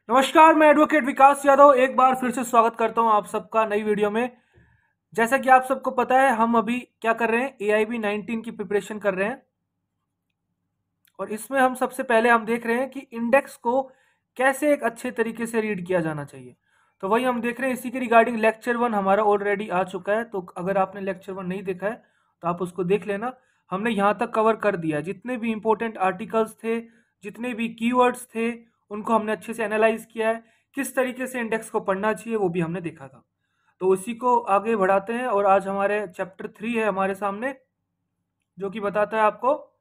नमस्कार, मैं एडवोकेट विकास यादव एक बार फिर से स्वागत करता हूं आप सबका नई वीडियो में। जैसा कि आप सबको पता है, हम अभी क्या कर रहे हैं, AIB 19 की प्रिपरेशन कर रहे हैं। और इसमें हम सबसे पहले हम देख रहे हैं कि इंडेक्स को कैसे एक अच्छे तरीके से रीड किया जाना चाहिए। तो वही हम देख रहे हैं, इसी के रिगार्डिंग लेक्चर 1 हमारा ऑलरेडी आ चुका है। तो अगर आपने लेक्चर 1 नहीं देखा है तो आप उसको देख लेना। हमने यहाँ तक कवर कर दिया है, जितने भी इंपॉर्टेंट आर्टिकल्स थे, जितने भी कीवर्ड्स थे, उनको हमने अच्छे से एनालाइज किया है। किस तरीके से इंडेक्स को पढ़ना चाहिए वो भी हमने देखा था। तो उसी को आगे बढ़ाते हैं और आज हमारे चैप्टर 3 है हमारे सामने, जो कि बताता है आपको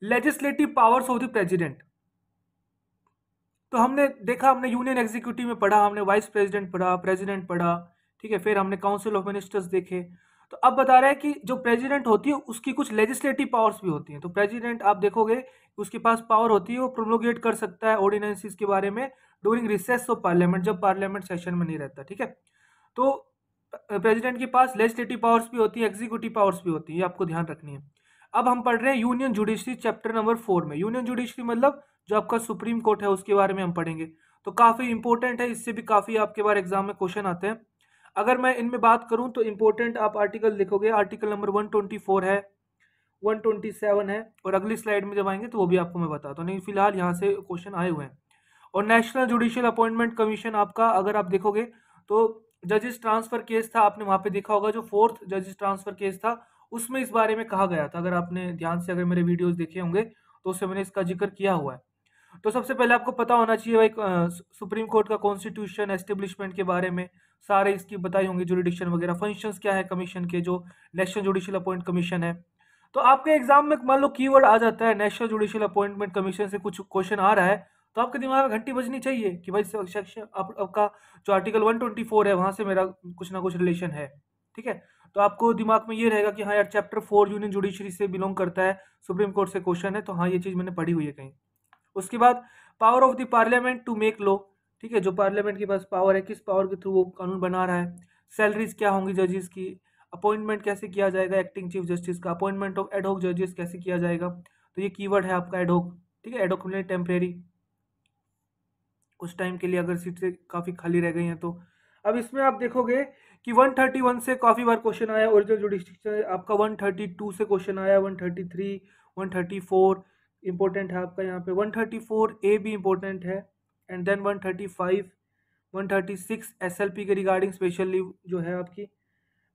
legislative powers of the president. तो हमने देखा, हमने यूनियन एग्जीक्यूटिव में पढ़ा, हमने वाइस प्रेसिडेंट पढ़ा, प्रेसिडेंट पढ़ा, ठीक है। फिर हमने काउंसिल ऑफ मिनिस्टर्स देखे। तो अब बता रहा है कि जो प्रेसिडेंट होती है उसकी कुछ लेजिस्लेटिव पावर्स भी होती हैं। तो प्रेसिडेंट आप देखोगे उसके पास पावर होती है, वो प्रोमोगेट कर सकता है ऑर्डिनेंसेस के बारे में ड्यूरिंग रिसेस ऑफ पार्लियामेंट, जब पार्लियामेंट सेशन में नहीं रहता, ठीक है। तो प्रेसिडेंट के पास लेजिस्लेटिव पावर्स भी होती है, एग्जीक्यूटिव पावर्स भी होती है, आपको ध्यान रखनी है। अब हम पढ़ रहे हैं यूनियन जुडिशरी चैप्टर नंबर 4 में। यूनियन जुडिशरी मतलब जो आपका सुप्रीम कोर्ट है उसके बारे में हम पढ़ेंगे। तो काफ़ी इंपॉर्टेंट है, इससे भी काफ़ी आपके बार एग्जाम में क्वेश्चन आते हैं। अगर मैं इनमें बात करूं तो इंपॉर्टेंट आप आर्टिकल लिखोगे, आर्टिकल नंबर 124 है, 127 है, और अगली स्लाइड में जब आएंगे तो वो भी आपको मैं बताता हूँ। नहीं, फिलहाल यहाँ से क्वेश्चन आए हुए हैं। और नेशनल जुडिशियल अपॉइंटमेंट कमीशन आपका अगर आप देखोगे तो जजेस ट्रांसफर केस था, आपने वहां पे देखा होगा, जो फोर्थ जजेस ट्रांसफर केस था उसमें इस बारे में कहा गया था। अगर आपने ध्यान से अगर मेरे वीडियोस देखे होंगे तो उससे मैंने इसका जिक्र किया हुआ है। तो सबसे पहले आपको पता होना चाहिए भाई, सुप्रीम कोर्ट का कॉन्स्टिट्यूशन, एस्टेब्लिशमेंट के बारे में सारे इसकी बताई होंगी, जुरिडिक्शन वगैरह, फंक्शंस क्या है कमीशन के, जो नेशनल जुडिशियल अपॉइंट कमीशन है। तो आपके एग्जाम में मान लो कीवर्ड आ जाता है नेशनल जुडिशियल अपॉइंटमेंट कमीशन से, कुछ क्वेश्चन आ रहा है, तो आपके दिमाग में घंटी बजनी चाहिए कि भाई सेक्शन आपका जो आर्टिकल 124 है वहां से मेरा कुछ ना कुछ रिलेशन है, ठीक है। तो आपको दिमाग में ये रहेगा कि हाँ यार, चैप्टर 4 यूनियन जुडिशरी से बिलोंग करता है, सुप्रीम कोर्ट से क्वेश्चन है, तो हाँ ये चीज मैंने पढ़ी हुई है कहीं। उसके बाद power of the parliament to make law, ठीक है, जो पार्लियामेंट के पास पावर है, किस पावर के थ्रू वो कानून बना रहा है। सैलरीज क्या होंगी जजेस की, अपॉइंटमेंट कैसे किया जाएगा एक्टिंग चीफ जस्टिस का, अपॉइंटमेंट ऑफ एडहॉक जजेस कैसे किया जाएगा। तो ये कीवर्ड है आपका एडहॉक, ठीक है, एडहॉक मतलब टेम्परेरी, कुछ टाइम के लिए अगर सीट से काफ़ी खाली रह गई हैं तो। अब इसमें आप देखोगे कि 131 से काफ़ी बार क्वेश्चन आया, ओरिजिनल जुडिस्टिक्शन आपका 132 से क्वेश्चन आया, 133, 134 इंपॉर्टेंट है आपका यहाँ पे, 134 ए भी इंपॉर्टेंट है, एंड देन 135, 136 SLP के रिगार्डिंग स्पेशल लीव जो है आपकी,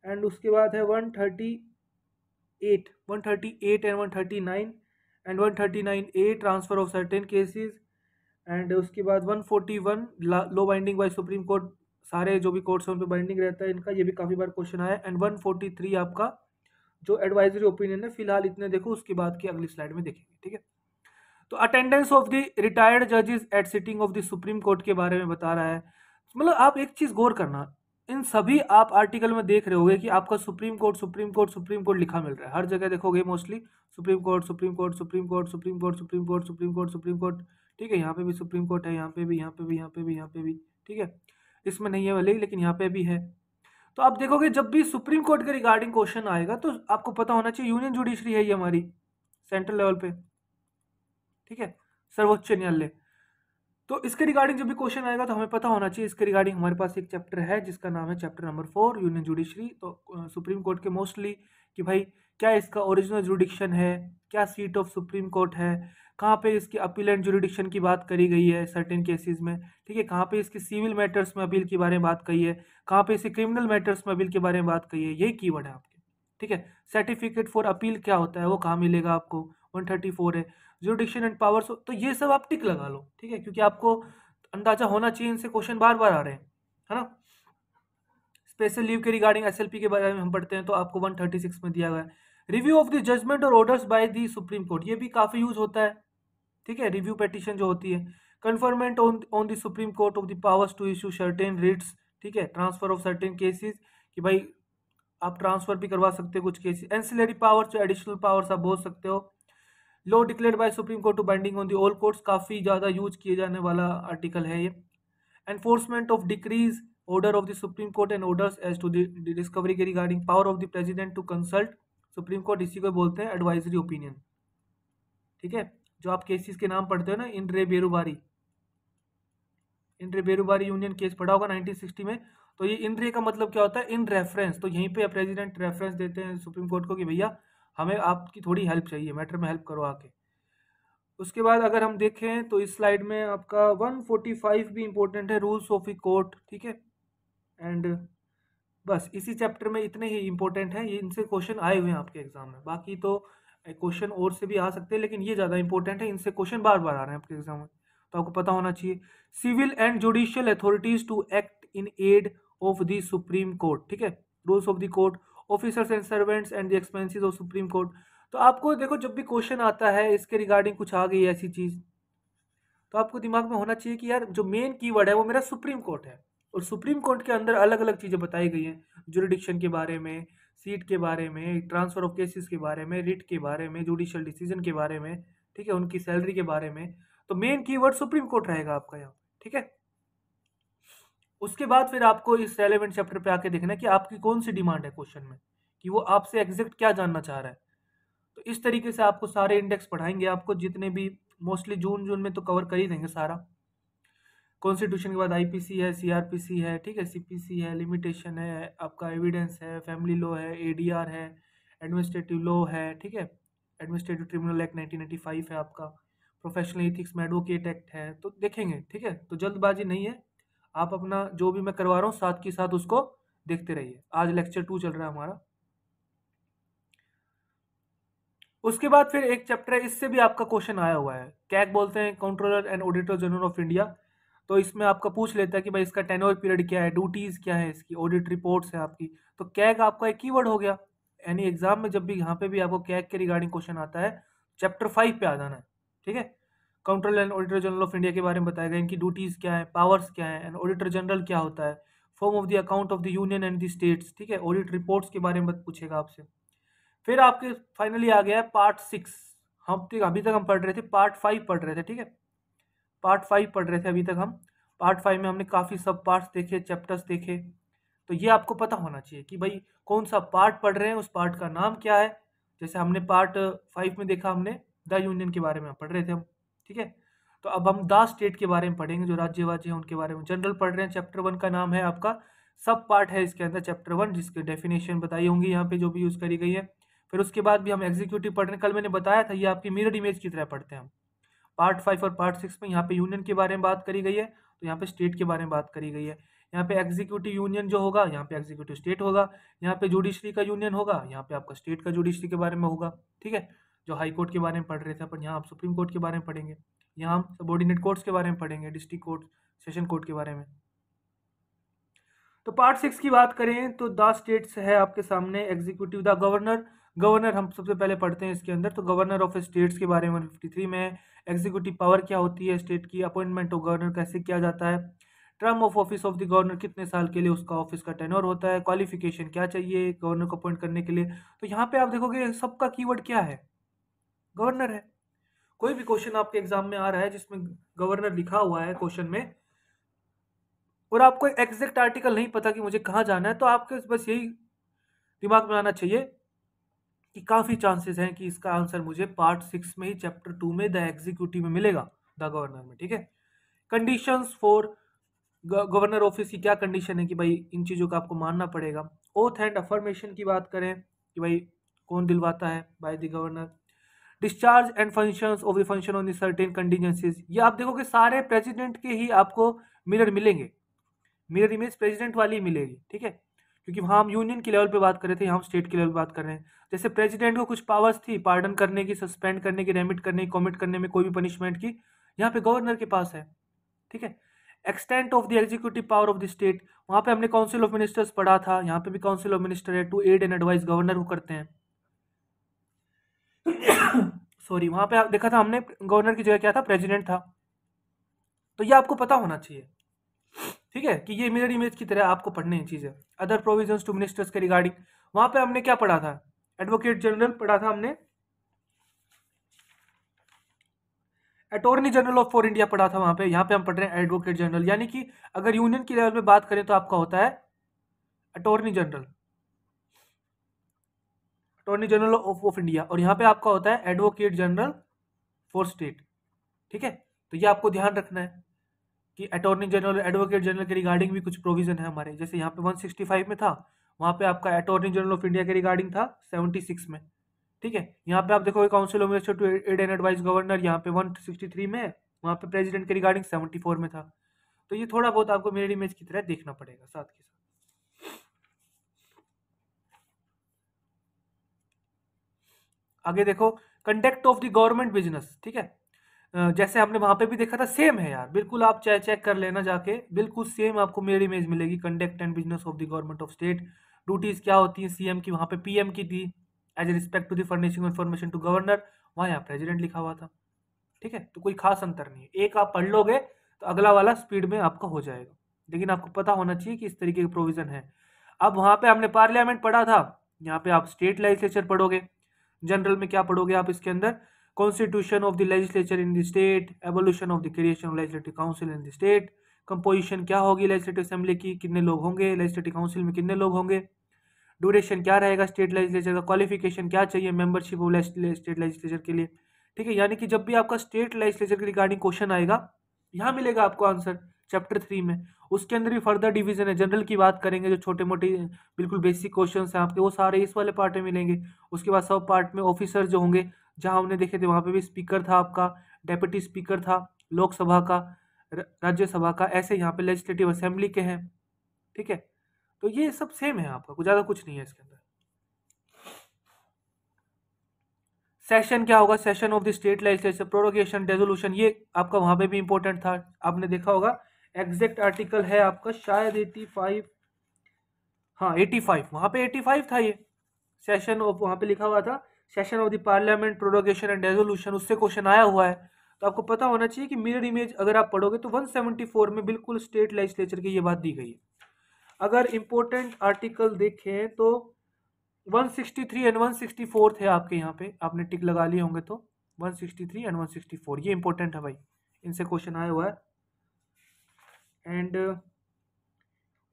एंड उसके बाद है 138, 138 and 139, and 139A transfer of certain cases, and उसके बाद 141 लो बाइंडिंग बाय सुप्रीम कोर्ट, सारे जो भी कोर्ट्स हैं उन पे बाइंडिंग रहता है इनका, ये भी काफ़ी बार क्वेश्चन आया, एंड 143 आपका जो एडवाइजरी ओपिनियन है। फिलहाल इतने देखो, उसके बाद की अगली स्लाइड में देखेंगे, ठीक है। तो अटेंडेंस ऑफ द रिटायर्ड जजेस at sitting of the Supreme Court के बारे में बता रहा है। मतलब आप एक चीज गौर करना, इन सभी आप आर्टिकल में देख रहे होगे कि आपका supreme court supreme court supreme court लिखा मिल रहा है, हर जगह देखोगे mostly supreme court supreme court supreme court supreme court supreme court supreme court supreme Court, ठीक है। यहाँ पे भी सुप्रीम कोर्ट है, यहाँ पे भी, यहाँ पे भी, यहाँ पे भी, यहाँ पे भी, ठीक है। इसमें नहीं है भले ही, लेकिन यहाँ पे भी है। तो आप देखोगे जब भी सुप्रीम कोर्ट के रिगार्डिंग क्वेश्चन आएगा तो आपको पता होना चाहिए यूनियन जुडिशरी है ये हमारी सेंट्रल लेवल पे, ठीक है, सर्वोच्च न्यायालय। तो इसके रिगार्डिंग जब भी क्वेश्चन आएगा तो हमें पता होना चाहिए, इसके रिगार्डिंग हमारे पास एक चैप्टर है जिसका नाम है चैप्टर नंबर 4 यूनियन जुडिशरी। तो सुप्रीम कोर्ट के मोस्टली कि भाई क्या इसका ओरिजिनल जुडिक्शन है, क्या सीट ऑफ सुप्रीम कोर्ट है, कहाँ पे इसकी अपील एंड जुडिक्शन की बात करी गई है सर्टेन केसेस में, ठीक है, कहाँ पे इसकी सिविल मैटर्स में अपील के बारे में बात कही है, कहाँ पे इसके क्रिमिनल मैटर्स में अपील के बारे में बात कही है, यही कीवर्ड है आपके, ठीक है। सर्टिफिकेट फॉर अपील क्या होता है वो कहाँ मिलेगा आपको, 134 है। जुडिक्शन एंड पावर्स, तो ये सब आप टिक लगा लो, ठीक है, क्योंकि आपको अंदाजा होना चाहिए इनसे क्वेश्चन बार बार आ रहे हैं, है ना। स्पेशल लीव के रिगार्डिंग SLP के बारे में हम पढ़ते हैं तो आपको 136 में दिया गया है। रिव्यू ऑफ द जजमेंट और orders by the Supreme court, ये भी काफी यूज होता है, ठीक है, रिव्यू पेटिशन जो होती है। Conferment on the Supreme Court of the powers to issue certain writs, ठीक है, ट्रांसफर ऑफ सर्टेन केसेस, कि भाई आप ट्रांसफर भी करवा सकते हो कुछ केसेस। एंसिलरी पावर्स, जो एडिशनल पावर्स आप बोल सकते हो। Law declared by Supreme Court to binding on the all courts, काफी ज्यादा यूज किए जाने वाला आर्टिकल है ये। Enforcement of decrees order of the Supreme Court and orders as to the discovery के regarding, power of the president to consult Supreme Court, इसी को बोलते हैं एडवाइजरी ओपिनियन, ठीक है। जो आप केसेस के नाम पढ़ते हो ना, इन रे बेरुबारी, इन रे बेरुबारी यूनियन केस पढ़ा होगा 1960 में। तो ये इन रे का मतलब क्या होता है, इन रेफरेंस। तो यहीं पे प्रेसिडेंट रेफरेंस देते हैं सुप्रीम कोर्ट को कि भैया हमें आपकी थोड़ी हेल्प चाहिए, मैटर में हेल्प करो आके। उसके बाद अगर हम देखें तो इस स्लाइड में आपका 145 भी इंपॉर्टेंट है, रूल्स ऑफ द कोर्ट, ठीक है। एंड बस इसी चैप्टर में इतने ही इंपॉर्टेंट हैं, ये इनसे क्वेश्चन आए हुए हैं आपके एग्जाम में। बाकी तो क्वेश्चन और से भी आ सकते हैं, लेकिन ये ज़्यादा इंपॉर्टेंट है, इनसे क्वेश्चन बार बार आ रहे हैं आपके एग्जाम में, तो आपको पता होना चाहिए। Civil and judicial authorities to act in aid of the Supreme Court, ठीक है। Rules of the court, officers and servants and the expenses of Supreme Court. तो आपको देखो जब भी क्वेश्चन आता है इसके रिगार्डिंग कुछ आ गई ऐसी चीज़, तो आपको दिमाग में होना चाहिए कि यार जो मेन कीवर्ड है वो मेरा सुप्रीम कोर्ट है, और सुप्रीम कोर्ट के अंदर अलग अलग चीज़ें बताई गई हैं, जुरिडिक्शन के बारे में, सीट के बारे में, ट्रांसफर ऑफ केसेस के बारे में, रिट के बारे में, जुडिशियल डिसीजन के बारे में, ठीक है, उनकी सैलरी के बारे में। तो मेन कीवर्ड सुप्रीम कोर्ट रहेगा आपका यहाँ, ठीक है। उसके बाद फिर आपको इस रेलेवेंट चैप्टर पे आके देखना है कि आपकी कौन सी डिमांड है क्वेश्चन में, कि वो आपसे एग्जैक्ट क्या जानना चाह रहा है। तो इस तरीके से आपको सारे इंडेक्स पढ़ाएंगे, आपको जितने भी, मोस्टली जून जून में तो कवर कर ही देंगे सारा। कॉन्स्टिट्यूशन के बाद आईपीसी है, सीआरपीसी है, ठीक है, सीपीसी है, लिमिटेशन है, आपका एविडेंस है, फैमिली लॉ है, एडीआर है, एडमिनिस्ट्रेटिव लॉ है, ठीक है, एडमिनिस्ट्रेटिव ट्रिब्यूनल एक्ट 1995 है आपका, प्रोफेशनल एथिक्स में एडवोकेट एक्ट है। तो देखेंगे, ठीक है, तो जल्दबाजी नहीं है, आप अपना जो भी मैं करवा रहा हूँ साथ के साथ उसको देखते रहिए। आज लेक्चर 2 चल रहा है हमारा। उसके बाद फिर एक चैप्टर है, इससे भी आपका क्वेश्चन आया हुआ है, कैग बोलते हैं, controller and auditor general of India. तो इसमें आपका पूछ लेता है कि भाई इसका टेन्योर पीरियड क्या है, ड्यूटीज क्या है, इसकी ऑडिट रिपोर्ट्स है आपकी। तो कैग आपका एक कीवर्ड हो गया। यानी एग्जाम में जब भी यहाँ पे भी आपको कैग के रिगार्डिंग क्वेश्चन आता है, चैप्टर 5 पे आ जाना है, ठीक है। Controller and auditor general of India के बारे में बताया गया, इनकी ड्यूटीज क्या है, पावर्स क्या है, एंड ऑडिटर जनरल क्या होता है, form of the account of the union and the states, ठीक है, ऑडिट रिपोर्ट्स के बारे में पूछेगा आपसे। फिर आपके फाइनली आ गया है पार्ट 6। हम अभी तक हम पढ़ रहे थे पार्ट 5 पढ़ रहे थे, ठीक है, पार्ट 5 पढ़ रहे थे अभी तक हम। पार्ट 5 में हमने काफ़ी सब पार्ट्स देखे, चैप्टर्स देखे। तो ये आपको पता होना चाहिए कि भाई कौन सा पार्ट पढ़ रहे हैं, उस पार्ट का नाम क्या है। जैसे हमने पार्ट 5 में देखा, हमने द यूनियन के बारे में पढ़ रहे थे हम, ठीक है। तो अब हम द स्टेट के बारे में पढ़ेंगे, जो राज्य वाज्य हैं उनके बारे में। जनरल पढ़ रहे हैं, चैप्टर 1 का नाम है आपका, सब पार्ट है इसके अंदर चैप्टर 1, जिसके डेफिनेशन बताई होंगी यहाँ पे जो भी यूज़ करी गई है। फिर उसके बाद भी हम एग्जीक्यूटिव पढ़ रहे हैं, कल मैंने बताया था ये आपकी मिरर इमेज की तरह पढ़ते हैं हम। पार्ट 5 और पार्ट 6 में यहाँ पे यूनियन के बारे में बात करी गई है, तो यहाँ पे स्टेट के बारे में बात करी गई है। यहाँ पे एग्जीक्यूटिव यूनियन जो होगा, यहाँ पे एग्जीक्यूटिव स्टेट होगा। यहाँ पे जुडिशरी का यूनियन होगा, यहाँ पे आपका स्टेट का जुडिशरी के बारे में होगा, ठीक है। जो हाई कोर्ट के बारे में पढ़ रहे थे अपन, यहाँ आप सुप्रीम कोर्ट के बारे में पढ़ेंगे। यहाँ हम सबॉर्डिनेट कोर्ट्स के बारे में पढ़ेंगे, डिस्ट्रिक्ट कोर्ट, सेशन कोर्ट के बारे में। तो पार्ट 6 की बात करें तो द स्टेट्स है आपके सामने, एग्जीक्यूटिव, द गवर्नर। गवर्नर हम सबसे पहले पढ़ते हैं इसके अंदर, तो गवर्नर ऑफ स्टेट्स के बारे में 153 में। एग्जीक्यूटिव पावर क्या होती है स्टेट की, अपॉइंटमेंट ऑफ गवर्नर कैसे किया जाता है, term of office of the governor, कितने साल के लिए उसका ऑफिस का टेन्योर होता है, क्वालिफिकेशन क्या चाहिए गवर्नर को अपॉइंट करने के लिए। तो यहाँ पे आप देखोगे सबका कीवर्ड क्या है, गवर्नर है। कोई भी क्वेश्चन आपके एग्जाम में आ रहा है जिसमें गवर्नर लिखा हुआ है क्वेश्चन में, और आपको एग्जैक्ट आर्टिकल नहीं पता कि मुझे कहाँ जाना है, तो आपके बस यही दिमाग में आना चाहिए कि काफ़ी चांसेस हैं कि इसका आंसर मुझे पार्ट 6 में ही, चैप्टर 2 में द एग्जीक्यूटिव में मिलेगा, द गवर्नर में, ठीक है। कंडीशंस फॉर गवर्नर ऑफिस की क्या कंडीशन है कि भाई इन चीज़ों का आपको मानना पड़ेगा। ओथ एंड अफर्मेशन की बात करें कि भाई कौन दिलवाता है, by the governor. Discharge and functions of the function on the certain contingencies, ये आप देखोगे सारे प्रेसिडेंट के ही आपको मिरर मिलेंगे, मिरर इमेज प्रेसिडेंट वाली ही मिलेगी, ठीक है। क्योंकि वहाँ हम यूनियन के लेवल पे बात कर रहे थे, यहाँ हम स्टेट के लेवल पे बात कर रहे हैं। जैसे प्रेसिडेंट को कुछ पावर्स थी, पार्डन करने की, सस्पेंड करने की, रेमिट करने की, कॉमिट करने में कोई भी पनिशमेंट की, यहाँ पे गवर्नर के पास है, ठीक है। Extent of the executive power of the state, वहाँ पे हमने काउंसिल ऑफ मिनिस्टर्स पढ़ा था, यहाँ पे भी काउंसिल ऑफ मिनिस्टर है, to aid and advice governor को करते हैं। सॉरी, वहाँ पे देखा था हमने गवर्नर की जगह क्या था, प्रेसिडेंट था। तो ये आपको पता होना चाहिए, ठीक है, कि ये मिरर इमेज की तरह आपको पढ़ने हैं चीजें। अदर प्रोविजंस टू मिनिस्टर्स के रिगार्डिंग, वहां पे हमने क्या पढ़ा था, एडवोकेट जनरल पढ़ा था हमने, attorney general of for India पढ़ा था वहां पे। यहाँ पे हम पढ़ रहे हैं एडवोकेट जनरल, यानी कि अगर यूनियन की लेवल में बात करें तो आपका होता है attorney general, attorney general of India, और यहाँ पे आपका होता है एडवोकेट जनरल फॉर स्टेट, ठीक है। तो ये आपको ध्यान रखना है कि अटॉर्नी जनरल, एडवोकेट जनरल के रिगार्डिंग भी कुछ प्रोविजन है हमारे। जैसे यहाँ पे 165 में था, वहाँ पे आपका अटॉर्नी जनरल ऑफ इंडिया के रिगार्डिंग था 76 में, ठीक है। यहाँ पे आप देखोगे council of minister to aid and advice governor, यहाँ पे 163 में है, वहाँ पे प्रेसिडेंट के रिगार्डिंग 74 में था। तो ये थोड़ा बहुत आपको मिरर इमेज की तरह देखना पड़ेगा साथ के साथ। आगे देखो, conduct of the government business, ठीक है। जैसे हमने वहां पे भी देखा था, सेम है यार, बिल्कुल आप चाहे चेक कर लेना जाके, बिल्कुल सेम आपको मिरर इमेज मिलेगी। Conduct and business of the government of state, duties क्या होती है सीएम की, वहां पे पीएम की थी, as a respect to the furnishing information to governor, वहां यहाँ प्रेसिडेंट लिखा हुआ था, ठीक है। तो कोई खास अंतर नहीं है, एक आप पढ़ लोगे तो अगला वाला स्पीड में आपका हो जाएगा, लेकिन आपको पता होना चाहिए कि इस तरीके के प्रोविजन है। अब वहां पे हमने पार्लियामेंट पढ़ा था, यहाँ पे आप स्टेट लेजिस्लेचर पढ़ोगे। जनरल में क्या पढ़ोगे आप इसके अंदर, constitution of the legislature in the state, evolution of the creation of legislative council in the state, composition क्या होगी लेजिस्लेटिव असेंबली की, कितने लोग होंगे, लेजिस्लेटिव काउंसिल में कितने लोग होंगे, ड्यूरेशन क्या रहेगा स्टेट लेजिस्लेचर का, क्वालिफिकेशन क्या चाहिए मेंबरशिप ऑफ स्टेट लेजिस्लेचर के लिए, ठीक है। यानी कि जब भी आपका स्टेट लेजिस्लेचर के रिगार्डिंग क्वेश्चन आएगा, यहाँ मिलेगा आपको आंसर चैप्टर 3 में। उसके अंदर भी फर्दर डिवीजन है, जनरल की बात करेंगे, जो छोटे मोटे बिल्कुल बेसिक क्वेश्चन हैं आपके, वो सारे इस वाले पार्ट में मिलेंगे। उसके बाद सब पार्ट में ऑफिसर जो होंगे, जहाँ हमने देखे थे वहाँ पे भी स्पीकर था आपका, डेप्यूटी स्पीकर था लोकसभा का, राज्यसभा का, ऐसे यहाँ पे लेजिस्लेटिव असेंबली के हैं, ठीक है। तो ये सब सेम है आपका, कुछ ज़्यादा कुछ नहीं है इसके अंदर। सेशन क्या होगा, session of the state legislature, prorogation, resolution, ये आपका वहां पे भी इंपॉर्टेंट था, आपने देखा होगा। एग्जैक्ट आर्टिकल है आपका शायद 85, हाँ 85, वहां पे 85 था ये सेशन ऑफ, वहां पे लिखा हुआ था session of the parliament, prorogation and resolution, उससे क्वेश्चन आया हुआ है। तो आपको पता होना चाहिए कि मिरर इमेज अगर आप पढ़ोगे तो 174 में बिल्कुल स्टेट लेजिस्लेचर की ये बात दी गई है। अगर इंपॉर्टेंट आर्टिकल देखें तो 163 एंड 164 थे आपके, यहाँ पे आपने टिक लगा लिए होंगे, तो 163 एंड 164 ये इंपॉर्टेंट है भाई, इनसे क्वेश्चन आया हुआ है। एंड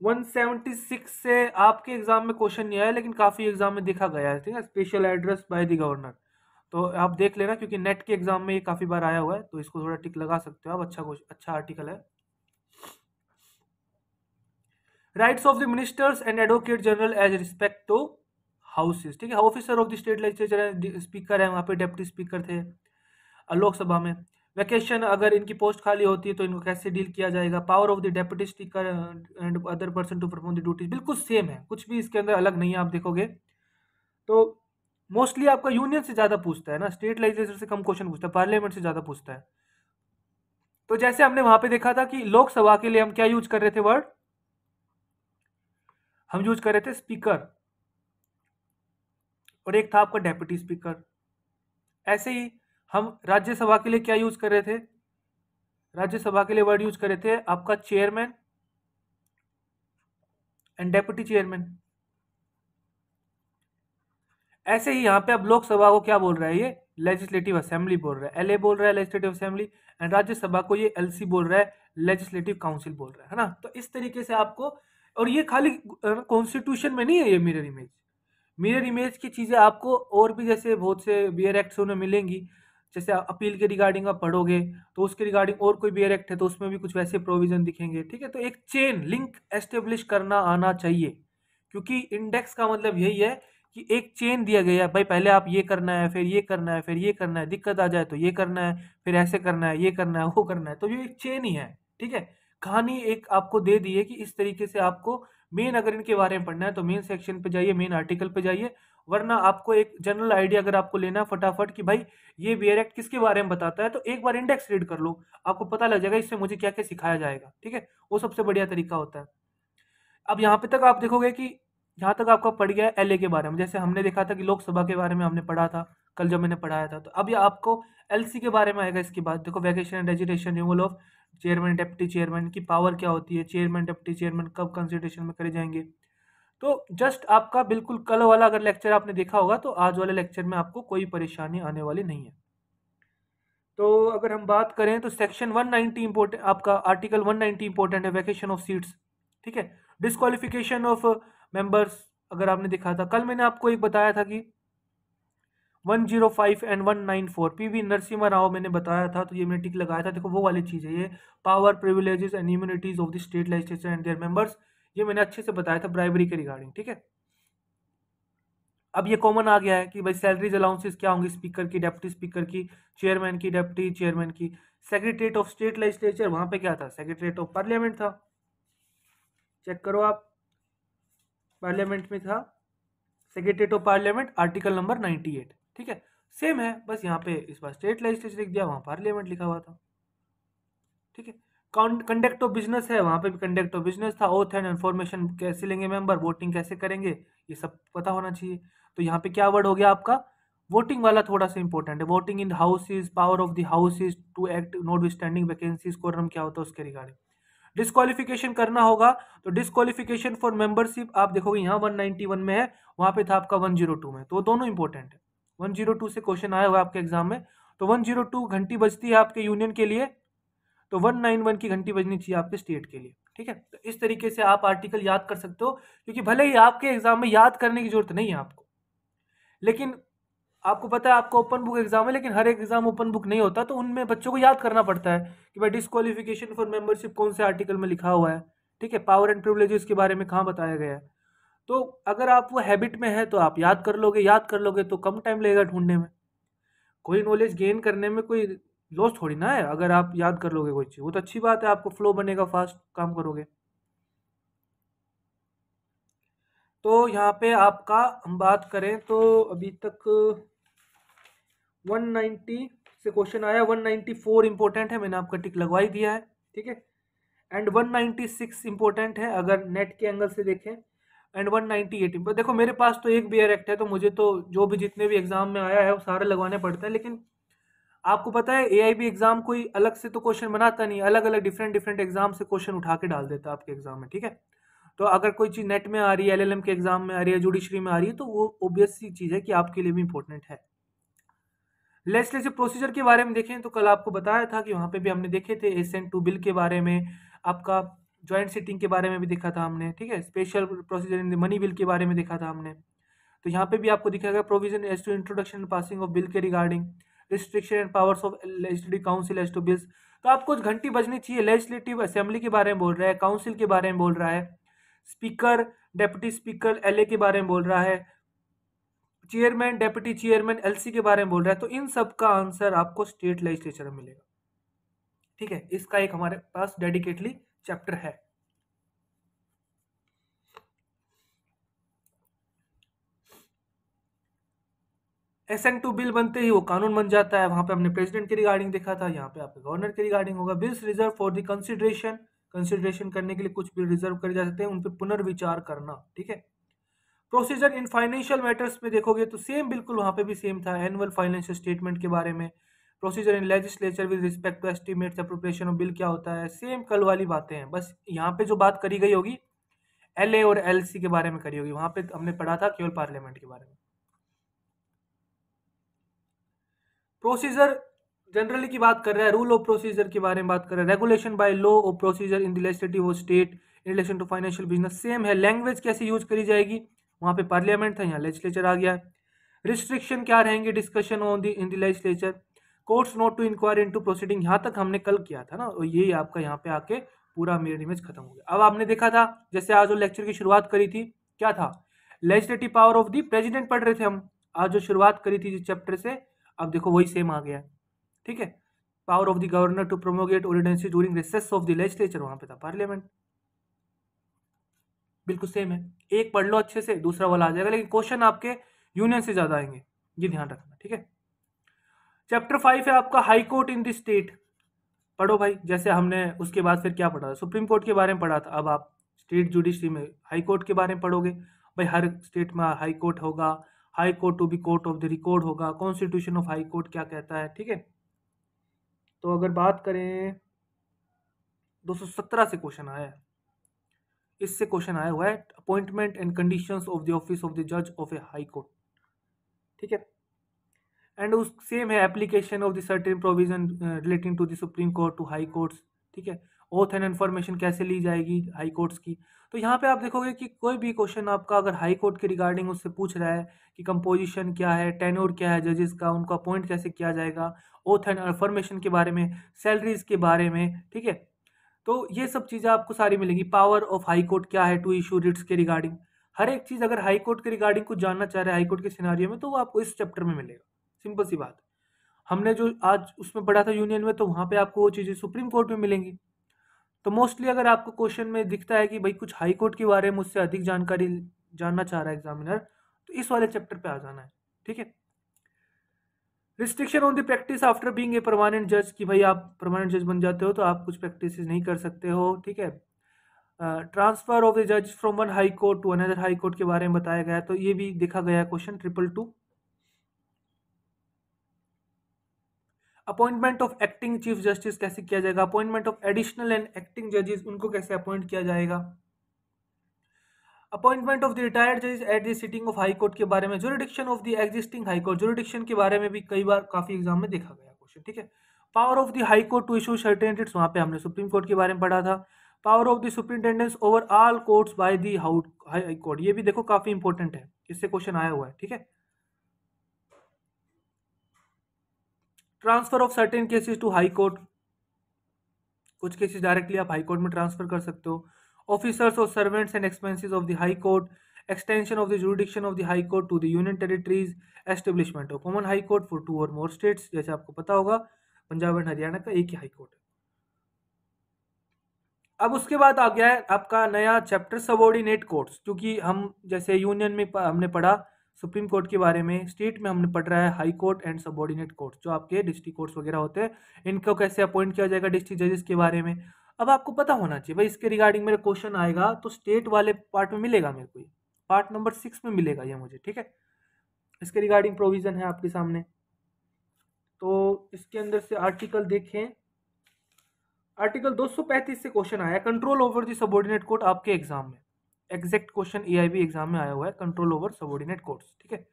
176 से आपके एग्जाम में क्वेश्चन नहीं आया, लेकिन काफी एग्जाम में देखा गया है, ठीक है, special address by the governor, तो आप देख लेना, क्योंकि नेट के एग्जाम में ये काफी बार आया हुआ है, तो इसको थोड़ा टिक लगा सकते हो आप, अच्छा आर्टिकल है। Rights of the ministers and advocate general as respect to houses, ठीक है। Officer of the state legislature है, स्पीकर है, वहाँ पे डेप्टी स्पीकर थे लोकसभा में। वैकेशन, अगर इनकी पोस्ट खाली होती है तो इनको कैसे डील किया जाएगा। Power of the deputy speaker and other person to perform the duties, बिल्कुल सेम है, कुछ भी इसके अंदर अलग नहीं है, आप देखोगे तो मोस्टली आपका यूनियन से ज्यादा पूछता है ना, स्टेट लेजिस्लेचर से कम क्वेश्चन पूछता है, पार्लियामेंट से ज्यादा पूछता है। तो जैसे हमने वहां पे देखा था कि लोकसभा के लिए हम क्या यूज कर रहे थे वर्ड, हम यूज कर रहे थे स्पीकर, और एक था आपका डेप्यूटी स्पीकर। ऐसे ही हम राज्यसभा के लिए क्या यूज कर रहे थे, राज्यसभा के लिए वर्ड यूज कर रहे थे आपका चेयरमैन एंड डेप्यूटी चेयरमैन। ऐसे ही यहाँ पे अब लोकसभा को क्या बोल रहा है, ये लेजिस्लेटिव असेंबली बोल रहा है, एलए बोल रहा है लेजिस्लेटिव असेंबली, एंड राज्यसभा को ये एलसी बोल रहा है, लेजिस्लेटिव काउंसिल बोल रहा है ना। तो इस तरीके से आपको, और ये खाली कॉन्स्टिट्यूशन में नहीं है ये मिरर इमेज, मिरर इमेज की चीजें आपको और भी जैसे बहुत से बियर एक्ट्स में मिलेंगी। जैसे अपील के रिगार्डिंग आप पढ़ोगे तो उसके रिगार्डिंग और कोई बियर एक्ट है तो उसमें भी कुछ वैसे प्रोविजन दिखेंगे, ठीक है। तो एक चेन लिंक एस्टेब्लिश करना आना चाहिए, क्योंकि इंडेक्स का मतलब यही है कि एक चेन दिया गया है भाई, पहले आप ये करना है, फिर ये करना है, फिर ये करना है, दिक्कत आ जाए तो ये करना है, फिर ऐसे करना है, ये करना है, वो करना है, तो ये एक चेन ही है, ठीक है। कहानी एक आपको दे दी है कि इस तरीके से आपको मेन, अगर इनके बारे में पढ़ना है तो मेन सेक्शन पे जाइए, मेन आर्टिकल पे जाइए, वरना आपको एक जनरल आइडिया अगर आपको लेना है फटाफट कि भाई ये बियर एक्ट किसके बारे में बताता है, तो एक बार इंडेक्स रीड कर लो, आपको पता लग जाएगा इससे मुझे क्या क्या सिखाया जाएगा, ठीक है। वो सबसे बढ़िया तरीका होता है। अब यहाँ पे तक आप देखोगे कि यहाँ तक आपका पढ़ गया एलए के बारे में, जैसे हमने देखा था कि लोकसभा के बारे में हमने पढ़ा था कल जब मैंने पढ़ाया था, तो अब ये आपको एलसी के बारे में आएगा। इसके बाद देखो, vacation and resignation, removal of chairman deputy chairman की पावर क्या होती है, चेयरमैन डेप्टी चेयरमैन कब कंसिडरेशन में करे जाएंगे। तो जस्ट आपका बिल्कुल कल वाला अगर लेक्चर आपने देखा होगा तो आज वाले लेक्चर में आपको कोई परेशानी आने वाली नहीं है। तो अगर हम बात करें तो सेक्शन 190 इंपोर्टेंट, आपका आर्टिकल 190 इंपोर्टेंट है, वैकेशन ऑफ सीट्स, ठीक है। डिस्क्वालिफिकेशन ऑफ मेंबर्स, अगर आपने देखा था कल मैंने आपको एक बताया था कि 105 एंड 194 पीवी नरसिम्हा राव मैंने बताया था, तो ये मैंने टिक लगाया था। देखो वो वाली चीज़ है ये, power privileges and immunities of the state legislature and there members, ये मैंने अच्छे से बताया था ब्राइबरी के रिगार्डिंग, ठीक है। अब ये कॉमन आ गया है कि भाई सैलरीज अलाउंसेस क्या होंगी, स्पीकर की, डेप्टी स्पीकर की, चेयरमैन की, डेप्टी चेयरमैन की। सेक्रेटरीट ऑफ स्टेट लेजिस्लेचर, वहां पे क्या था, सेक्रेटरीट ऑफ पार्लियामेंट था, चेक करो आप, पार्लियामेंट में था secretariat of parliament, article number 98, ठीक है। सेम है, बस यहाँ पे इस बार स्टेट लेजिस्लेचर लिख दिया, वहां पार्लियामेंट लिखा हुआ था, ठीक है। कंडक्ट ऑफ बिजनेस है, वहां पे भी कंडक्ट ऑफ बिजनेस था। ओथ एंड इन्फॉर्मेशन कैसे लेंगे मेंबर, वोटिंग कैसे करेंगे, ये सब पता होना चाहिए। तो यहाँ पे क्या वर्ड हो गया आपका, वोटिंग वाला थोड़ा सा इंपॉर्टेंट है। Voting in house is power of the house is to act not standing vacancies, quorum क्या होता है उसके रिगार्डिंग। डिस्क्वालिफिकेशन करना होगा, तो डिस्क्वालिफिकेशन फॉर मेंबरशिप आप देखोगे यहाँ 191 में है, वहां पे था आपका 102 में, तो दोनों इंपॉर्टेंट है। 102 से क्वेश्चन आया हुआ आपके एग्जाम में, तो 102 घंटी बजती है आपके यूनियन के लिए, तो 191 की घंटी बजनी चाहिए आपके स्टेट के लिए, ठीक है। तो इस तरीके से आप आर्टिकल याद कर सकते हो, क्योंकि भले ही आपके एग्जाम में याद करने की जरूरत नहीं है आपको, लेकिन आपको पता है आपका ओपन बुक एग्जाम है, लेकिन हर एक एग्जाम ओपन बुक नहीं होता, तो उनमें बच्चों को याद करना पड़ता है कि भाई डिस्क्वालिफिकेशन फॉर मेंबरशिप कौन से आर्टिकल में लिखा हुआ है, ठीक है। पावर एंड प्रिविलेजेस के बारे में कहाँ बताया गया है। तो अगर आप वो हैबिट में है तो आप याद कर लोगे तो कम टाइम लगेगा ढूंढने में। कोई नॉलेज गेन करने में कोई लॉस थोड़ी ना है, अगर आप याद कर लोगे कोई चीज़, वो तो अच्छी बात है, आपको फ्लो बनेगा, फास्ट काम करोगे। तो यहाँ पे आपका हम बात करें तो अभी तक 190 से क्वेश्चन आया, 194 इंपॉर्टेंट है, मैंने आपका टिक लगवा ही दिया है, ठीक है। एंड 196 इंपॉर्टेंट है अगर नेट के एंगल से देखें, एंड 198 पर देखो मेरे पास तो एक बियर एक्ट है, तो मुझे तो जो भी जितने भी एग्जाम में आया है वो सारे लगवाने पड़ते हैं। लेकिन आपको पता है एआईबी एग्जाम कोई अलग से तो क्वेश्चन बनाता नहीं, अलग अलग डिफरेंट डिफरेंट एग्जाम से क्वेश्चन उठा के डाल देता है आपके एग्जाम में, ठीक है। तो अगर कोई चीज़ नेट में आ रही है, एलएलएम के एग्जाम में आ रही है, जुडिशरी में आ रही है, तो वो ऑब्वियस सी चीज़ है कि आपके लिए भी इंपॉर्टेंट है। लेजिस्लेटिव प्रोसीजर के बारे में देखें तो कल आपको बताया था कि वहाँ पे भी हमने देखे थे एसेंट टू बिल के बारे में, आपका ज्वाइंट सिटिंग के बारे में भी देखा था हमने, ठीक है। Special procedure in the money bill के बारे में देखा था हमने। तो यहाँ पे भी आपको दिखेगा provision as to introduction and passing of bill के regarding, restriction and powers of legislative council as to bills. तो आपको घंटी बजनी चाहिए, लेजिस्लेटिव असेंबली के बारे में बोल रहा है, काउंसिल के बारे में बोल रहा है, स्पीकर, डेप्यूटी स्पीकर एलए के बारे में बोल रहा है, चेयरमैन, डेप्यूटी चेयरमैन एलसी के बारे में बोल रहा है। तो इन सब का आंसर आपको स्टेट लेजिस्लेचर में मिलेगा, ठीक है। इसका एक हमारे पास डेडिकेटली चैप्टर है। एसेंट टू बिल बनते ही वो कानून बन जाता है, वहां पे हमने प्रेसिडेंट के रिगार्डिंग देखा था, यहाँ पे आपके गवर्नर के रिगार्डिंग होगा। Bills reserve for the consideration, consideration करने के लिए कुछ बिल रिजर्व करे जा सकते हैं, उन पे पुनर्विचार करना, ठीक है। प्रोसीजर इन फाइनेंशियल मैटर्स में देखोगे तो सेम, बिल्कुल वहां पे भी सेम था, एनुअल फाइनेंशियल स्टेटमेंट के बारे में। Procedure in legislature with respect to estimates appropriation of bill क्या होता है, सेम कल वाली बातें हैं, बस यहाँ पे जो बात करी गई होगी एलए और एलसी के बारे में करी होगी, वहां पे हमने पढ़ा था केवल पार्लियामेंट के बारे में। प्रोसीजर जनरली की बात कर रहा है, रूल ऑफ प्रोसीजर के बारे में बात कर रहा है, regulation by law of procedure in the legislative of state in relation to financial business, same है। लैंग्वेज कैसे यूज करी जाएगी, वहां पे पार्लियामेंट था, यहाँ लेजिस्लेचर आ गया। रिस्ट्रिक्शन क्या रहेंगे, discussion on the in the legislature, courts not to inquire into proceeding, यहाँ तक हमने कल किया था ना, और ये आपका यहाँ पे आके पूरा मेरा इमेज खत्म हो गया। अब आपने देखा था जैसे आज जो लेक्चर की शुरुआत करी थी क्या था, legislative power of the president पढ़ रहे थे हम, आज जो शुरुआत करी थी जिस चैप्टर से, अब देखो वही सेम आ गया, ठीक है। Power of the governor to promulgate ordinances during recess of the legislature, वहां पे था पार्लियामेंट, बिल्कुल सेम है। एक पढ़ लो अच्छे से, दूसरा वाला आ जाएगा, लेकिन क्वेश्चन आपके यूनियन से ज्यादा आएंगे, ये ध्यान रखना, ठीक है। चैप्टर 5 है आपका high court in the state, पढ़ो भाई। जैसे हमने उसके बाद फिर क्या पढ़ा था, सुप्रीम कोर्ट के बारे में पढ़ा था, अब आप स्टेट जुडिशरी में हाई कोर्ट के बारे में पढ़ोगे। भाई हर स्टेट में हाई कोर्ट होगा, high court to be court of the record होगा, कॉन्स्टिट्यूशन ऑफ हाई कोर्ट क्या कहता है, ठीक है। तो अगर बात करें 217 से क्वेश्चन आया है, इससे क्वेश्चन आया हुआ है appointment and conditions of the office of the जज ऑफ ए हाई कोर्ट, ठीक है। एंड उस सेम है application of the certain provision relating to the Supreme Court to high courts, ठीक है। ओथ एंड इन्फॉर्मेशन कैसे ली जाएगी हाई कोर्ट्स की। तो यहाँ पे आप देखोगे कि कोई भी क्वेश्चन आपका अगर हाई कोर्ट के रिगार्डिंग उससे पूछ रहा है कि कंपोजिशन क्या है, टेन्योर क्या है जजेस का, उनका अपॉइंट कैसे किया जाएगा, ओथ एंड इन्फॉर्मेशन के बारे में, सैलरीज के बारे में, ठीक है, तो ये सब चीज़ें आपको सारी मिलेंगी। पावर ऑफ हाई कोर्ट क्या है टू इशू रिट्स के रिगार्डिंग, हर एक चीज़ अगर हाई कोर्ट के रिगार्डिंग कुछ जानना चाह रहे हैं हाई कोर्ट के सिनारियो में, तो वो आपको इस चैप्टर में मिलेगा। सिंपल सी बात। हमने जो आज उसमें पढ़ा था यूनियन में, तो वहाँ पे आपको वो चीज़ें सुप्रीम कोर्ट में मिलेंगी। तो मोस्टली अगर आपको क्वेश्चन में दिखता है कि भाई कुछ हाई कोर्ट के बारे में मुझसे अधिक जानकारी जानना चाह रहा है एग्जामिनर, तो इस वाले चैप्टर पे आ जाना है, ठीक है। Restriction on the practice after being a permanent जज, कि भाई आप परमानेंट जज बन जाते हो तो आप कुछ प्रैक्टिस नहीं कर सकते हो, ठीक है। ट्रांसफर ऑफ द जज from one high court to another high court के बारे में बताया गया है, तो ये भी देखा गया है question 222। Appointment of acting chief justice कैसे किया जाएगा, appointment of additional and acting जजेस उनको कैसे अपॉइंट किया जाएगा, अपॉइंटमेंट ऑफ द रिटायर्ड जजेस at the sitting of high court के बारे में, jurisdiction of the existing high court, jurisdiction के बारे में भी कई बार काफी एग्जाम में देखा गया क्वेश्चन, ठीक है। Power of the high court to issue certain writs, वहां पे हमने सुप्रीम कोर्ट के बारे में पढ़ा था। Power of the superintendence over all courts by the high court, ये भी देखो काफी इंपॉर्टेंट है, इससे क्वेश्चन आया हुआ है, ठीक है। Transfer of certain cases to high court, कुछ केसेस डायरेक्टली आप हाई कोर्ट में ट्रांसफर कर सकते हो। ऑफिसर्स और servants and expenses of the high court, extension of the jurisdiction of the high court to the union territories, establishment of common high court for 2 और more states, जैसे आपको पता होगा पंजाब एंड हरियाणा का एक ही हाई कोर्ट है। अब उसके बाद आ गया है आपका नया चैप्टर सबऑर्डिनेट कोर्ट्स, क्योंकि हम जैसे यूनियन में हमने पढ़ा सुप्रीम कोर्ट के बारे में, स्टेट में हमने पढ़ रहा है high court and subordinate courts, जो आपके डिस्ट्रिक्ट कोर्ट्स वगैरह होते हैं, इनको कैसे अपॉइंट किया जाएगा डिस्ट्रिक्ट जजेस के बारे में। अब आपको पता होना चाहिए भाई, इसके रिगार्डिंग मेरा क्वेश्चन आएगा तो स्टेट वाले पार्ट में मिलेगा मेरे को, पार्ट नंबर 6 में मिलेगा ये मुझे, ठीक है। इसके रिगार्डिंग प्रोविजन है आपके सामने, तो इसके अंदर से आर्टिकल देखें, आर्टिकल 235 से क्वेश्चन आया, control over the subordinate court, आपके एग्जाम में एग्जैक्ट क्वेश्चन एआईबी एग्जाम में आया हुआ है, कंट्रोल ओवर सबऑर्डिनेट कोर्ट्स, ठीक है।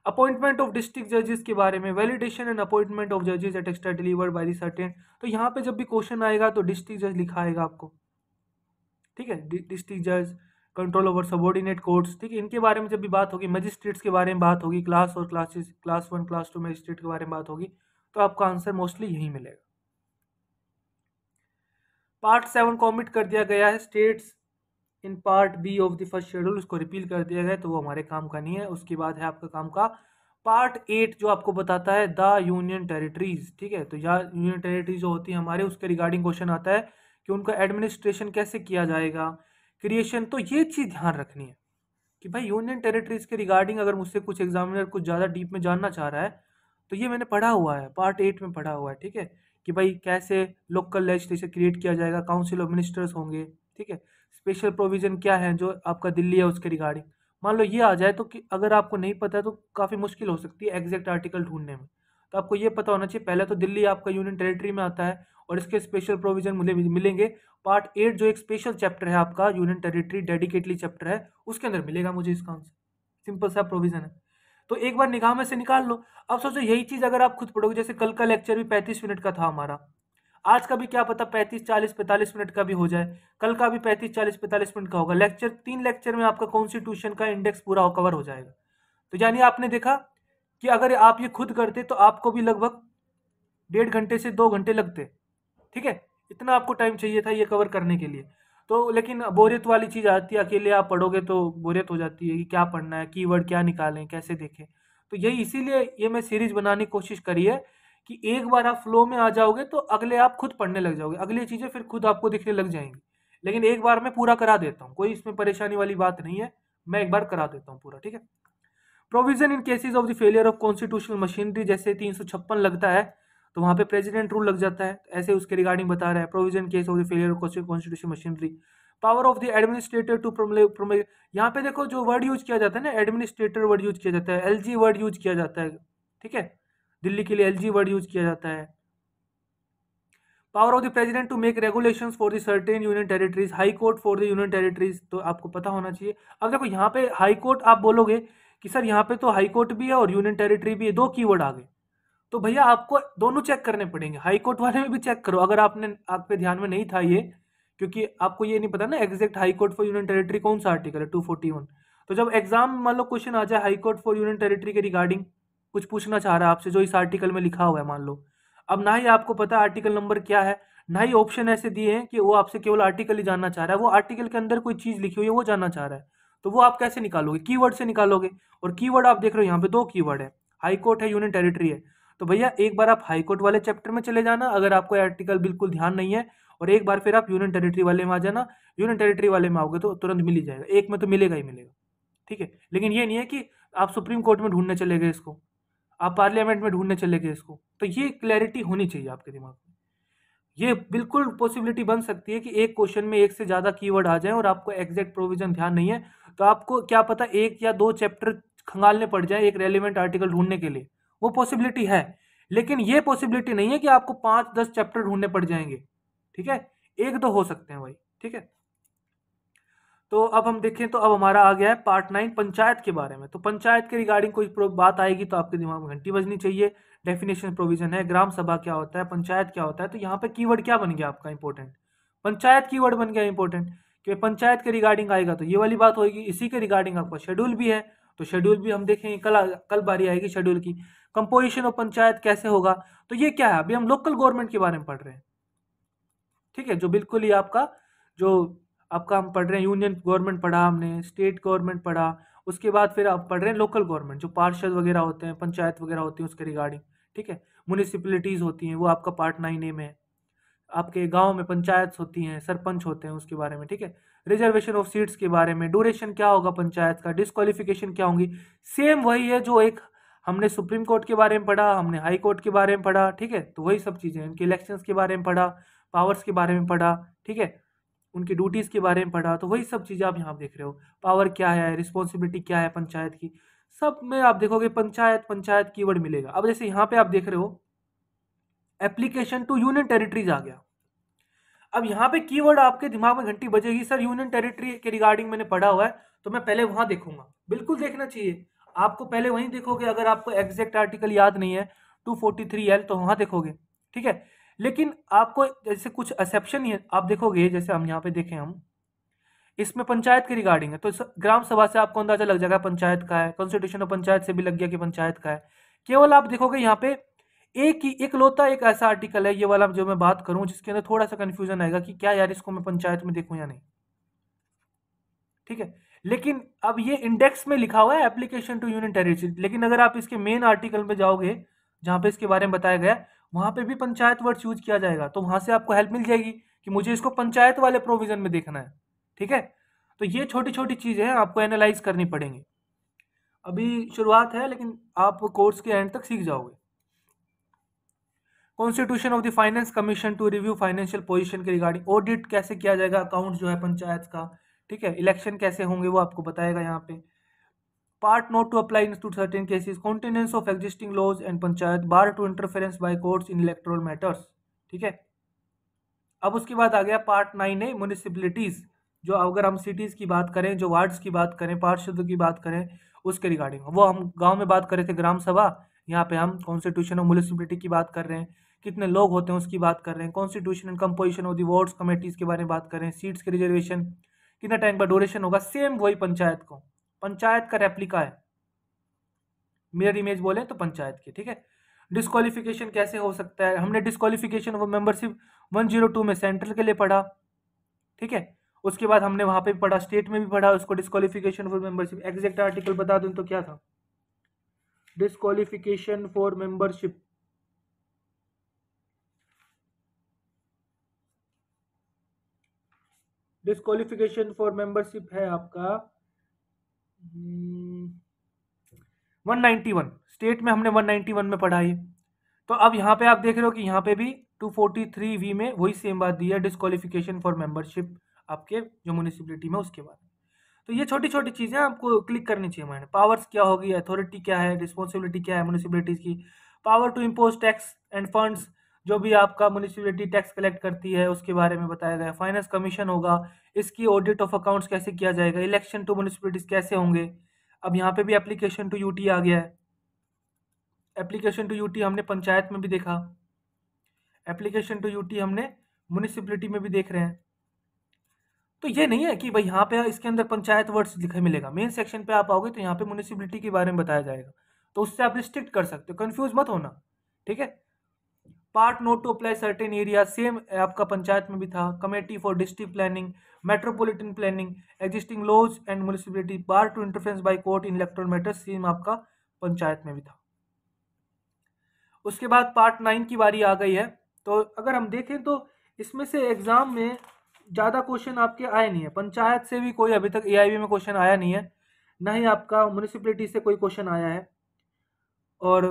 अपॉइंटमेंट ऑफ डिस्ट्रिक्ट जजेस के बारे में, वैलिडेशन एंड अपॉइंटमेंट ऑफ जजेस at extra delivered by the certain, तो यहाँ पे जब भी क्वेश्चन आएगा तो डिस्ट्रिक्ट जज लिखा आएगा आपको, ठीक है। डिस्ट्रिक्ट जज, कंट्रोल ओवर सबऑर्डिनेट कोर्ट्स, ठीक है, इनके बारे में जब भी बात होगी, मजिस्ट्रेट्स के बारे में बात होगी, क्लास और क्लासेस, क्लास 1 क्लास 2 मजिस्ट्रेट के बारे में बात होगी, तो आपका आंसर मोस्टली यही मिलेगा। पार्ट 7 को ओमिट कर दिया गया है, states in part B of the first schedule, उसको रिपील कर दिया गया, तो वो हमारे काम का नहीं है। उसके बाद है आपका काम का पार्ट 8, जो आपको बताता है द यूनियन टेरिटरीज, ठीक है। तो यहाँ यूनियन टेरिटरीज जो होती है हमारे, उसके रिगार्डिंग क्वेश्चन आता है कि उनका एडमिनिस्ट्रेशन कैसे किया जाएगा, क्रिएशन, तो ये चीज़ ध्यान रखनी है कि भाई यूनियन टेरिटरीज के रिगार्डिंग अगर मुझसे कुछ एग्जामिनर कुछ ज़्यादा डीप में जानना चाह रहा है, तो ये मैंने पढ़ा हुआ है, पार्ट 8 में पढ़ा हुआ है, ठीक है, कि भाई कैसे लोकल लेजिस्लेचर क्रिएट किया जाएगा, काउंसिल ऑफ मिनिस्टर्स होंगे, ठीक है, स्पेशल प्रोविजन क्या है जो आपका दिल्ली है उसके रिगार्डिंग। मान लो ये आ जाए तो कि अगर आपको नहीं पता है तो काफ़ी मुश्किल हो सकती है एग्जैक्ट आर्टिकल ढूंढने में, तो आपको ये पता होना चाहिए पहले तो दिल्ली आपका यूनियन टेरिटरी में आता है और इसके स्पेशल प्रोविजन मिलेंगे। पार्ट 8 जो एक स्पेशल चैप्टर है आपका यूनियन टेरिटरी, डेडिकेटली चैप्टर है, उसके अंदर मिलेगा मुझे इसका आंसर, सिंपल सा प्रोविजन है, तो एक बार निगाह में से निकाल लो। अब सोचो यही चीज़ अगर आप खुद पढ़ोगे, जैसे कल का लेक्चर भी 35 मिनट का था हमारा, आज का भी क्या पता 35, 40, 45 मिनट का भी हो जाए, कल का भी 35, 40, 45 मिनट का होगा लेक्चर, 3 लेक्चर में आपका कॉन्स्टिट्यूशन का इंडेक्स पूरा कवर हो जाएगा। तो यानी आपने देखा कि अगर आप ये खुद करते तो आपको भी लगभग 1.5 घंटे से 2 घंटे लगते, ठीक है, इतना आपको टाइम चाहिए था ये कवर करने के लिए। तो लेकिन बोरियत वाली चीज़ आती है, अकेले आप पढ़ोगे तो बोरियत हो जाती है कि क्या पढ़ना है, कीवर्ड क्या निकालें, कैसे देखें, तो यही इसीलिए ये मैं सीरीज बनाने की कोशिश करी है कि एक बार आप फ्लो में आ जाओगे तो अगले आप खुद पढ़ने लग जाओगे, अगली चीज़ें फिर खुद आपको दिखने लग जाएंगी। लेकिन एक बार मैं पूरा करा देता हूँ, कोई इसमें परेशानी वाली बात नहीं है, मैं एक बार करा देता हूँ पूरा, ठीक है। Provision in cases of the failure of constitutional machinery, जैसे 356 लगता है तो वहाँ पे प्रेसिडेंट रूल लग जाता है, ऐसे उसके रिगार्डिंग बता रहा है, provision case of the failure of constitutional machinery. Power of the administrator to promote, यहाँ पे देखो जो वर्ड यूज किया जाता है ना, एडमिनिस्ट्रेटर वर्ड यूज किया जाता है, एलजी वर्ड यूज किया जाता है, ठीक है, दिल्ली के लिए एलजी वर्ड यूज किया जाता है। Power of the president to make regulations for the certain union territories, high court for the union territories, तो आपको पता होना चाहिए। अब देखो यहाँ पे हाई कोर्ट आप बोलोगे कि सर यहाँ पे तो हाई कोर्ट भी है और यूनियन टेरिटरी भी है, 2 कीवर्ड आ गए, तो भैया आपको दोनों चेक करने पड़ेंगे, हाई कोर्ट वाले में भी चेक करो, अगर आपने आप पे ध्यान में नहीं था ये क्योंकि आपको ये नहीं पता ना exact high court for union territory कौन सा आर्टिकल है 241। तो जब एग्जाम मान लो क्वेश्चन आ जाए high court for union territory के रिगार्डिंग कुछ पूछना चाह रहा है आपसे जो इस आर्टिकल में लिखा हुआ है मान लो, अब ना ही आपको पता आर्टिकल नंबर क्या है, ना ही ऑप्शन ऐसे दिए हैं कि वो आपसे केवल आर्टिकल ही जानना चाह रहा है, वो आर्टिकल के अंदर कोई चीज लिखी हुई है वो जानना चाह रहा है, तो वो आप कैसे निकालोगे? कीवर्ड से निकालोगे। और कीवर्ड आप देख रहे हो यहाँ पे 2 कीवर्ड है, हाई कोर्ट है, यूनियन टेरिटरी है। तो भैया एक बार आप हाई कोर्ट वाले चैप्टर में चले जाना अगर आपको आर्टिकल बिल्कुल ध्यान नहीं है, और एक बार फिर आप यूनियन टेरिटरी वाले में आ जाना। यूनियन टेरिटरी वाले में आओगे तो तुरंत मिल ही जाएगा, एक में तो मिलेगा ही मिलेगा। ठीक है, लेकिन ये नहीं है कि आप सुप्रीम कोर्ट में ढूंढने चले गए इसको, आप पार्लियामेंट में ढूंढने चले गए इसको। तो ये क्लैरिटी होनी चाहिए आपके दिमाग में। ये बिल्कुल पॉसिबिलिटी बन सकती है कि एक क्वेश्चन में एक से ज्यादा कीवर्ड आ जाए और आपको एग्जैक्ट प्रोविजन ध्यान नहीं है, तो आपको क्या पता 1 या 2 चैप्टर खंगालने पड़ जाए एक रेलिवेंट आर्टिकल ढूंढने के लिए, वो पॉसिबिलिटी है। लेकिन ये पॉसिबिलिटी नहीं है कि आपको 5-10 चैप्टर ढूंढने पड़ जाएंगे। ठीक है, 1-2 हो सकते हैं भाई। ठीक है, तो अब हम देखें तो अब हमारा आ गया है पार्ट 9 पंचायत के बारे में। तो पंचायत के रिगार्डिंग कोई बात आएगी तो आपके दिमाग में घंटी बजनी चाहिए। डेफिनेशन प्रोविजन है, ग्राम सभा क्या होता है, पंचायत क्या होता है। तो यहाँ पे कीवर्ड क्या बन गया आपका इंपॉर्टेंट? पंचायत कीवर्ड बन गया इंपॉर्टेंट, कि पंचायत के रिगार्डिंग आएगा तो ये वाली बात होगी। इसी के रिगार्डिंग आपका शेड्यूल भी है, तो शेड्यूल भी हम देखेंगे कल बारी आएगी शेड्यूल की। कंपोजिशन ऑफ पंचायत कैसे होगा, तो ये क्या है, अभी हम लोकल गवर्नमेंट के बारे में पढ़ रहे हैं। ठीक है, जो बिल्कुल ही आपका जो आपका हम पढ़ रहे हैं, यूनियन गवर्नमेंट पढ़ा हमने, स्टेट गवर्नमेंट पढ़ा, उसके बाद फिर आप पढ़ रहे हैं लोकल गवर्नमेंट, जो पार्षद वगैरह होते हैं, पंचायत वगैरह होती है उसके रिगार्डिंग। ठीक है, म्यूनिसिपलिटीज होती हैं वो आपका पार्ट 9A में है। आपके गांव में पंचायत होती हैं, सरपंच होते हैं उसके बारे में। ठीक है, रिजर्वेशन ऑफ सीट्स के बारे में, ड्यूरेशन क्या होगा पंचायत का, डिस्क्वालिफिकेशन क्या होंगी, सेम वही है जो एक हमने सुप्रीम कोर्ट के बारे में पढ़ा, हमने हाई कोर्ट के बारे में पढ़ा। ठीक है, तो वही सब चीज़ें, इनके इलेक्शंस के बारे में पढ़ा, पावर्स के बारे में पढ़ा। ठीक है, उनकी ड्यूटीज़ के बारे में पढ़ा, तो वही सब चीज़ें आप यहाँ देख रहे हो। पावर क्या है, रिस्पॉन्सिबिलिटी क्या है पंचायत की, सब में आप देखोगे पंचायत पंचायत कीवर्ड मिलेगा। अब जैसे यहाँ पे आप देख रहे हो एप्लीकेशन टू यूनियन टेरिटरीज आ गया। अब यहाँ पे कीवर्ड आपके दिमाग में घंटी बजेगी, सर यूनियन टेरिटरी के रिगार्डिंग मैंने पढ़ा हुआ है तो मैं पहले वहां देखूंगा। बिल्कुल देखना चाहिए, आपको पहले वहीं देखोगे। अगर आपको एग्जैक्ट आर्टिकल याद नहीं है 243L तो वहां देखोगे। ठीक है, लेकिन आपको जैसे कुछ एक्सेप्शन ही है, आप देखोगे जैसे हम यहाँ पे देखें, हम इसमें पंचायत के रिगार्डिंग है तो ग्राम सभा से आपको अंदाजा लग जाएगा पंचायत का है, कॉन्स्टिट्यूशन ऑफ पंचायत से भी लग गया कि पंचायत का है। केवल आप देखोगे यहाँ पे एक ही इकलौता एक ऐसा आर्टिकल है ये वाला जो मैं बात करूं जिसके अंदर थोड़ा सा कंफ्यूजन आएगा कि क्या यार इसको मैं पंचायत में देखूं या नहीं। ठीक है, लेकिन अब ये इंडेक्स में लिखा हुआ है एप्लीकेशन टू यूनियन टेरिटरी, लेकिन अगर आप इसके मेन आर्टिकल में जाओगे जहां पे इसके बारे में बताया गया वहां पे भी पंचायत वर्ड यूज किया जाएगा, तो वहां से आपको हेल्प मिल जाएगी कि मुझे इसको पंचायत वाले प्रोविजन में देखना है। ठीक है, तो ये छोटी छोटी चीजें हैं आपको एनालाइज करनी पड़ेंगी। अभी शुरुआत है लेकिन आप कोर्स के एंड तक सीख जाओगे। Constitution of the finance commission to review financial position के रिगार्डिंग, ऑडिट कैसे किया जाएगा अकाउंट जो है पंचायत का। ठीक है, इलेक्शन कैसे होंगे वो आपको बताएगा यहाँ पे। Part not to apply in to certain cases, continuance of existing laws and panchayat, bar to interference by courts in electoral matters. ठीक है, अब उसके बाद आ गया पार्ट 9A म्यूनिसिपलिटीज, जो अगर हम सिटीज की बात करें, जो वार्ड्स की बात करें, पार्षदों की बात करें उसके रिगार्डिंग, वो हम गांव में बात कर रहे थे ग्राम सभा, यहाँ पे हम कॉन्स्टिट्यूशन ऑफ म्यूनिसिपलिटी की बात कर रहे हैं, कितने लोग होते हैं उसकी बात कर रहे हैं, constitution and composition of the wards committees के बारे में बात कर रहे हैं, सीट्स के रिजर्वेशन, कितना टाइम का ड्यूरेशन होगा, सेम वही पंचायत को, पंचायत का रेप्लिका है, मिरर इमेज बोले तो पंचायत की। ठीक है, डिस्क्वालिफिकेशन कैसे हो सकता है, हमने डिस्क्वालिफिकेशन ऑफ मेंबरशिप 102 में सेंट्रल के लिए पढ़ा। ठीक है, उसके बाद हमने वहां पे पढ़ा, स्टेट में भी पढ़ा उसको, disqualification for membership. Exact article बता दूं तो क्या था, disqualification for membership, disqualification for membership है आपका 191, स्टेट में हमने 191 में पढ़ा है। तो अब यहाँ पे आप देख रहे हो कि यहाँ पे भी 243V में वही सेम बात दी है, डिस्क्वालिफिकेशन फॉर मेंबरशिप आपके जो म्यूनिसिपलिटी में उसके बाद। तो ये छोटी छोटी चीजें आपको क्लिक करनी चाहिए माइंड। पावर्स क्या होगी, अथॉरिटी क्या है, रिस्पॉन्सिबिलिटी क्या है म्यूनिसिपलिटीज की, power to impose tax and funds, जो भी आपका म्यूनिसिपलिटी टैक्स कलेक्ट करती है उसके बारे में बताया गया। फाइनेंस कमीशन होगा, इसकी ऑडिट ऑफ अकाउंट्स कैसे किया जाएगा, इलेक्शन टू म्यूनिसिपलिटीज कैसे होंगे। अब यहाँ पे भी एप्लीकेशन टू यूटी आ गया है, एप्लीकेशन टू यूटी हमने पंचायत में भी देखा, एप्लीकेशन टू यूटी हमने म्यूनिसिपलिटी में भी देख रहे हैं। तो ये नहीं है कि भाई यहाँ पे इसके अंदर पंचायत वर्ड्स लिखा मिलेगा, मेन सेक्शन पे आप आओगे तो यहाँ पे म्यूनिसिपैलिटी के बारे में बताया जाएगा, तो उससे आप रिस्ट्रिक्ट कर सकते हो, कंफ्यूज मत होना, ठीक है। Part not to apply certain area, same आपका पंचायत में भी था। Committee for district planning, metropolitan planning, existing laws and municipality, part to interference by court in electoral matters, same आपका पंचायत में भी था। उसके बाद पार्ट 9 की बारी आ गई है। तो अगर हम देखें तो इसमें से एग्जाम में ज़्यादा क्वेश्चन आपके आए नहीं है। पंचायत से भी कोई अभी तक एआईबी में क्वेश्चन आया नहीं है, ना ही आपका म्यूनिसिपैलिटी से कोई क्वेश्चन आया है, और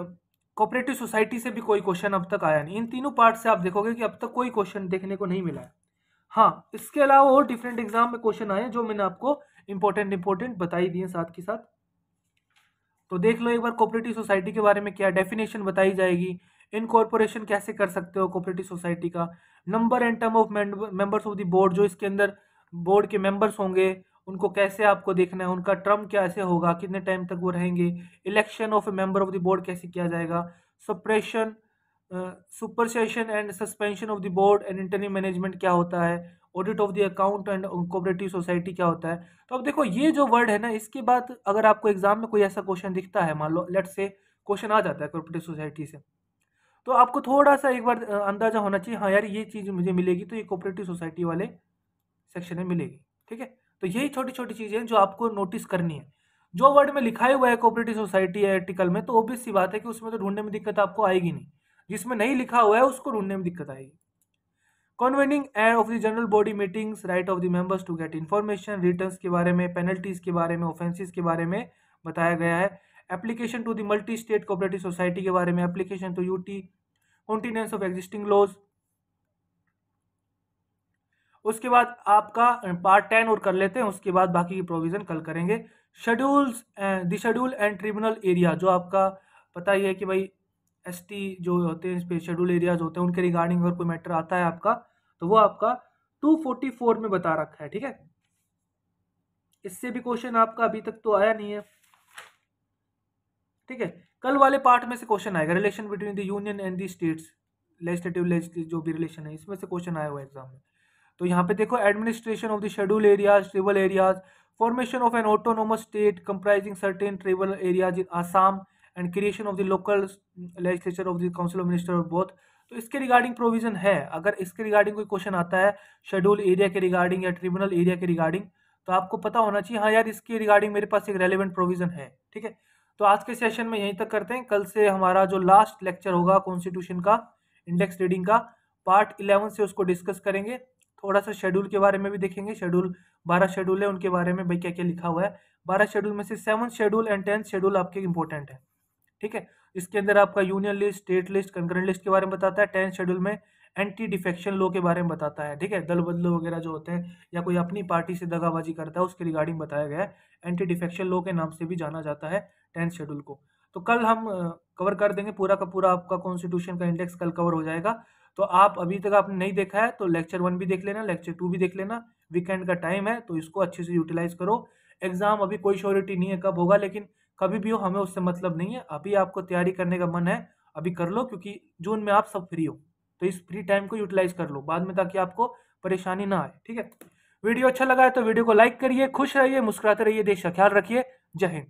कोऑपरेटिव सोसाइटी से भी कोई क्वेश्चन अब तक आया नहीं। इन तीनों पार्ट से आप देखोगे कि अब तक कोई क्वेश्चन देखने को नहीं मिला है। हाँ, इसके अलावा और डिफरेंट एग्जाम में क्वेश्चन आए जो मैंने आपको इंपॉर्टेंट बताई दिए साथ के साथ। तो देख लो एक बार कोऑपरेटिव सोसाइटी के बारे में क्या डेफिनेशन बताई जाएगी, इनकॉर्पोरेशन कैसे कर सकते हो कोऑपरेटिव सोसाइटी का, number and term of members of the board, जो इसके अंदर बोर्ड के मेंबर्स होंगे उनको कैसे आपको देखना है, उनका टर्म कैसे होगा, कितने टाइम तक वो रहेंगे, election of a member of the board कैसे किया जाएगा, suppression supersession and suspension of the board and internal management क्या होता है, audit of the account and cooperative society क्या होता है। तो अब देखो ये जो वर्ड है ना, इसके बाद अगर आपको एग्जाम में कोई ऐसा क्वेश्चन दिखता है, मान लो लेट्स से क्वेश्चन आ जाता है कोऑपरेटिव सोसाइटी से, तो आपको थोड़ा सा एक बार अंदाजा होना चाहिए, हाँ यार ये चीज़ मुझे मिलेगी तो ये कोऑपरेटिव सोसाइटी वाले सेक्शन में मिलेगी, ठीक है। तो यही छोटी छोटी चीज़ें हैं जो आपको नोटिस करनी है। जो वर्ड में लिखा हुआ है कोऑपरेटिव सोसाइटी आर्टिकल में, तो ऑब्वियस सी बात है कि उसमें तो ढूंढने में दिक्कत आपको आएगी नहीं, जिसमें नहीं लिखा हुआ है उसको ढूंढने में दिक्कत आएगी। Convening of the general body meetings, right of the members to get information, returns के बारे में, पेनल्टीज के बारे में, ऑफेंसेस के बारे में बताया गया है। Application to the multi state cooperative society के बारे में, application to UT, continuance of existing laws. उसके बाद आपका पार्ट 10 और कर लेते हैं, उसके बाद बाकी की प्रोविजन कल करेंगे। Schedules, the schedule and tribunal area, जो आपका पता ही है कि भाई एसटी जो होते हैं, इस पे शेड्यूल एरियाज होते हैं, उनके रिगार्डिंग अगर कोई मैटर आता है आपका, तो वो आपका 244 में बता रखा है, ठीक है। इससे भी क्वेश्चन आपका अभी तक तो आया नहीं है, ठीक है। कल वाले पार्ट में से क्वेश्चन आएगा, relation between the union and the states, legislative जो भी रिलेशन है, इसमें से क्वेश्चन आया हुआ है एग्जाम में। तो यहाँ पे देखो, administration of the schedule areas, tribal areas, formation of N autonomous state comprising certain tribal areas in Assam and creation of the local legislature of the council of minister of both. तो इसके regarding provision है, अगर इसके regarding कोई question आता है schedule area के regarding या ट्रिब्यूनल एरिया के रिगार्डिंग, तो आपको पता होना चाहिए हाँ यार इसके रिगार्डिंग मेरे पास एक रेलिवेंट प्रोविजन है, ठीक है। तो आज के सेशन में यहीं तक करते हैं। कल से हमारा जो लास्ट लेक्चर होगा कॉन्स्टिट्यूशन का, इंडेक्स रीडिंग का, पार्ट 11 से उसको डिस्कस करेंगे। थोड़ा सा शेड्यूल के बारे में भी देखेंगे, शेड्यूल 12 शेड्यूल है, उनके बारे में भाई क्या क्या लिखा हुआ है। 12 शेड्यूल में से 7th schedule and 10th schedule आपके इंपॉर्टेंट है, ठीक है। इसके अंदर आपका union list, state list, concurrent list के बारे में बताता है। 10th शेड्यूल में एंटी डिफेक्शन लॉ के बारे में बताता है, ठीक है। दल बदलो वगैरह जो होते हैं या कोई अपनी पार्टी से दगाबाजी करता है उसके रिगार्डिंग बताया गया है, एंटी डिफेक्शन लॉ के नाम से भी जाना जाता है 10th शेड्यूल को। तो कल हम कवर कर देंगे पूरा का पूरा, आपका कॉन्स्टिट्यूशन का इंडेक्स कल कवर हो जाएगा। तो आप अभी तक आपने नहीं देखा है तो लेक्चर 1 भी देख लेना, लेक्चर 2 भी देख लेना। वीकेंड का टाइम है तो इसको अच्छे से यूटिलाइज करो। एग्जाम अभी कोई श्योरिटी नहीं है कब होगा, लेकिन कभी भी हो हमें उससे मतलब नहीं है। अभी आपको तैयारी करने का मन है अभी कर लो, क्योंकि जून में आप सब फ्री हो, तो इस फ्री टाइम को यूटिलाइज कर लो बाद में, ताकि आपको परेशानी ना आए, ठीक है। वीडियो अच्छा लगा है तो वीडियो को लाइक करिए, खुश रहिए, मुस्कुराते रहिए, देश का ख्याल रखिए। जय हिंद।